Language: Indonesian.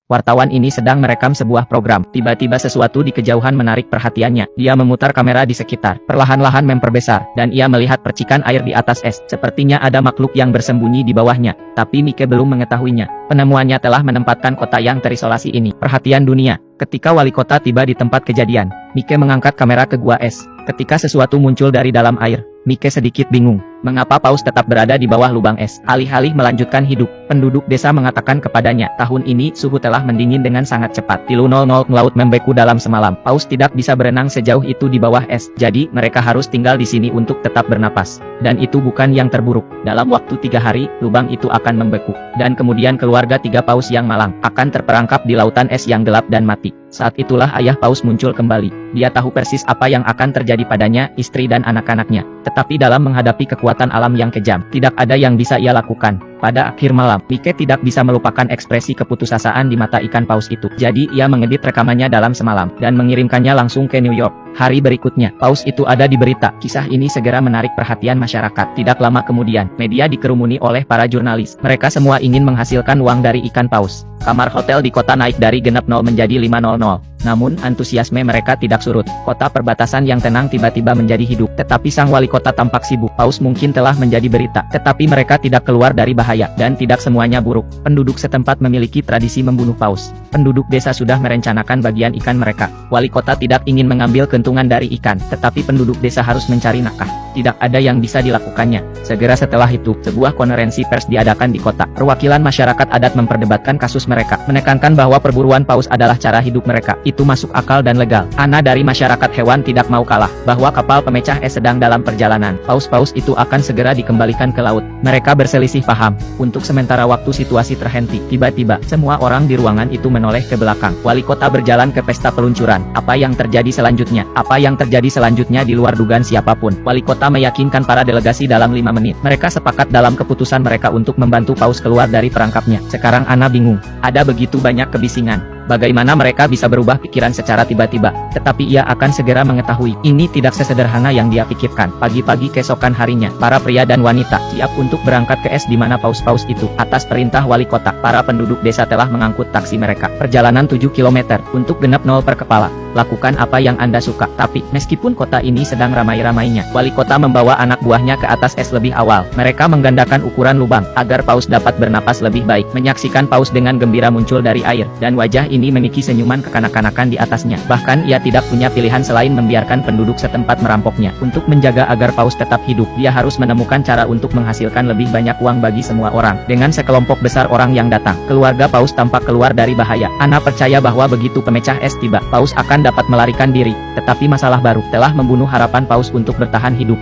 Wartawan ini sedang merekam sebuah program. Tiba-tiba sesuatu di kejauhan menarik perhatiannya. Dia memutar kamera di sekitar, perlahan-lahan memperbesar, dan ia melihat percikan air di atas es. Sepertinya ada makhluk yang bersembunyi di bawahnya, tapi Mike belum mengetahuinya. Penemuannya telah menempatkan kota yang terisolasi ini perhatian dunia. Ketika wali kota tiba di tempat kejadian, Mike mengangkat kamera ke gua es. Ketika sesuatu muncul dari dalam air, Mike sedikit bingung. Mengapa paus tetap berada di bawah lubang es? Alih-alih melanjutkan hidup, penduduk desa mengatakan kepadanya, tahun ini suhu telah mendingin dengan sangat cepat. 00 laut membeku dalam semalam. Paus tidak bisa berenang sejauh itu di bawah es. Jadi, mereka harus tinggal di sini untuk tetap bernapas. Dan itu bukan yang terburuk. Dalam waktu 3 hari, lubang itu akan membeku. Dan kemudian keluarga 3 paus yang malang akan terperangkap di lautan es yang gelap dan mati. Saat itulah ayah paus muncul kembali. Dia tahu persis apa yang akan terjadi padanya, istri dan anak-anaknya. Tetapi dalam menghadapi kekuatan alam yang kejam, tidak ada yang bisa ia lakukan. Pada akhir malam, Mike tidak bisa melupakan ekspresi keputusasaan di mata ikan paus itu. Jadi ia mengedit rekamannya dalam semalam, dan mengirimkannya langsung ke New York. Hari berikutnya, paus itu ada di berita. Kisah ini segera menarik perhatian masyarakat. Tidak lama kemudian, media dikerumuni oleh para jurnalis. Mereka semua ingin menghasilkan uang dari ikan paus. Kamar hotel di kota naik dari genap 0 menjadi 500. Namun, antusiasme mereka tidak surut. Kota perbatasan yang tenang tiba-tiba menjadi hidup. Tetapi sang wali kota tampak sibuk. Paus mungkin telah menjadi berita. Tetapi mereka tidak keluar dari bahaya. Dan tidak semuanya buruk. Penduduk setempat memiliki tradisi membunuh paus. Penduduk desa sudah merencanakan bagian ikan mereka. Wali kota tidak ingin mengambil keuntungan dari ikan. Tetapi penduduk desa harus mencari nafkah. Tidak ada yang bisa dilakukannya. Segera setelah itu, sebuah konferensi pers diadakan di kota. Perwakilan masyarakat adat memperdebatkan kasus mereka. Menekankan bahwa perburuan paus adalah cara hidup mereka. Itu masuk akal dan legal. Ana dari masyarakat hewan tidak mau kalah, bahwa kapal pemecah es sedang dalam perjalanan. Paus-paus itu akan segera dikembalikan ke laut. Mereka berselisih paham. Untuk sementara waktu situasi terhenti. Tiba-tiba, semua orang di ruangan itu menoleh ke belakang. Wali kota berjalan ke pesta peluncuran. Apa yang terjadi selanjutnya? Apa yang terjadi selanjutnya di luar dugaan siapapun. Wali kota meyakinkan para delegasi dalam 5 menit. Mereka sepakat dalam keputusan mereka untuk membantu paus keluar dari perangkapnya. Sekarang Ana bingung. Ada begitu banyak kebisingan. Bagaimana mereka bisa berubah pikiran secara tiba-tiba? Tetapi ia akan segera mengetahui, ini tidak sesederhana yang dia pikirkan. Pagi-pagi keesokan harinya, para pria dan wanita siap untuk berangkat ke es di mana paus-paus itu. Atas perintah wali kota, para penduduk desa telah mengangkut taksi mereka. Perjalanan 7 km, untuk genap 0 per kepala. Lakukan apa yang Anda suka. Tapi, meskipun kota ini sedang ramai-ramainya, wali kota membawa anak buahnya ke atas es lebih awal. Mereka menggandakan ukuran lubang, agar paus dapat bernapas lebih baik. Menyaksikan paus dengan gembira muncul dari air, dan wajah ini memiliki senyuman kekanak-kanakan di atasnya. Bahkan ia tidak punya pilihan selain membiarkan penduduk setempat merampoknya. Untuk menjaga agar paus tetap hidup, dia harus menemukan cara untuk menghasilkan lebih banyak uang bagi semua orang. Dengan sekelompok besar orang yang datang, keluarga paus tampak keluar dari bahaya. Ana percaya bahwa begitu pemecah es tiba, paus akan dapat melarikan diri. Tetapi masalah baru telah membunuh harapan paus untuk bertahan hidup.